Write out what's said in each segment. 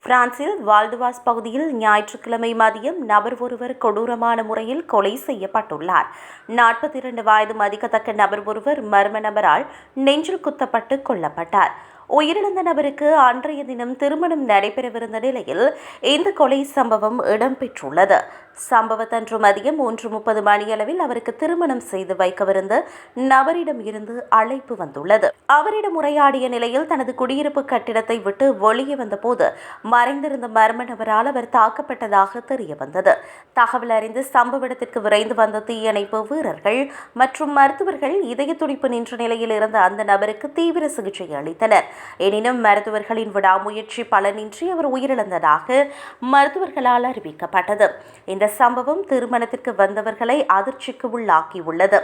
பிரான்சில் வால்டுவாஸ் பகுதியில் ஞாயிற்றுக்கிழமை மதியம் நபர் ஒருவர் கொடூரமான முறையில் கொலை செய்யப்பட்டுள்ளார். 42 வயது மதிக்கத்தக்க நபர் ஒருவர் மர்ம நபரால் நெஞ்சில் குத்தப்பட்டு கொல்லப்பட்டார். உயிரிழந்த நபருக்கு அன்றைய தினம் திருமணம் நடைபெறவிருந்த நிலையில் இந்த கொலை சம்பவம் இடம்பெற்றுள்ளது. சம்பவத்தன்று மதியம் 1:30 மணியளவில் அவருக்கு திருமணம் செய்து வைக்கவிருந்த நபரிடம் இருந்து அழைப்பு வந்துள்ளது. அவரிடம் உரையாடிய நிலையில் தனது குடியிருப்பு கட்டிடத்தை விட்டு வெளியே வந்தபோது மறைந்திருந்த மர்ம நபரால் அவர் தாக்கப்பட்டதாக தெரியவந்தது. தகவல் அறிந்து சம்பவ இடத்திற்கு விரைந்து வந்த தீயணைப்பு வீரர்கள் மற்றும் மருத்துவர்கள் இதய துடிப்பு நின்ற நிலையில் இருந்த அந்த நபருக்கு தீவிர சிகிச்சை அளித்தனர். எனினும் மருத்துவர்களின் விடாமுயற்சி பலனின்றி அவர் உயிரிழந்ததாக மருத்துவர்களால் அறிவிக்கப்பட்டது. இந்த சம்பவம் திருமணத்திற்கு வந்தவர்களை அதிர்ச்சிக்கு உள்ளாக்கியுள்ளது.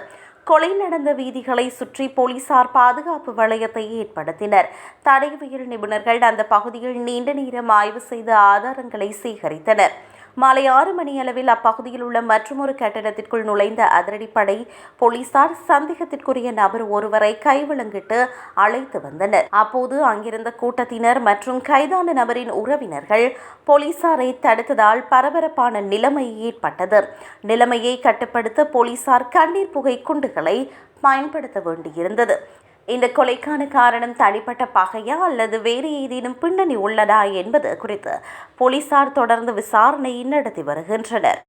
கொலை நடந்த வீதிகளை சுற்றி போலீசார் பாதுகாப்பு வளையத்தை ஏற்படுத்தினர். தடயவியல் நிபுணர்கள் அந்த பகுதியில் நீண்ட நேரம் ஆய்வு செய்து ஆதாரங்களை சேகரித்தனர். மாலை 6 மணியளவில் அப்பகுதியில் உள்ள மற்றொரு கட்டிடத்திற்குள் நுழைந்த அதிரடிப்படை போலீசார் சந்தேகத்திற்குரிய நபர் ஒருவரை கைவிலங்கிட்டு அழைத்து வந்தனர். அப்போது அங்கிருந்த கூட்டத்தினர் மற்றும் கைதான நபரின் உறவினர்கள் போலீசாரை தடுத்ததால் பரபரப்பான நிலைமை ஏற்பட்டது. நிலைமையை கட்டுப்படுத்த போலீசார் கண்ணீர் புகை குண்டுகளை பயன்படுத்த வேண்டியிருந்தது. இந்த கொலைக்கான காரணம் தனிப்பட்ட பகையா அல்லது வேறு ஏதேனும் பின்னணி உள்ளதா என்பது குறித்து போலீசார் தொடர்ந்து விசாரணை நடத்தி வருகின்றனர்.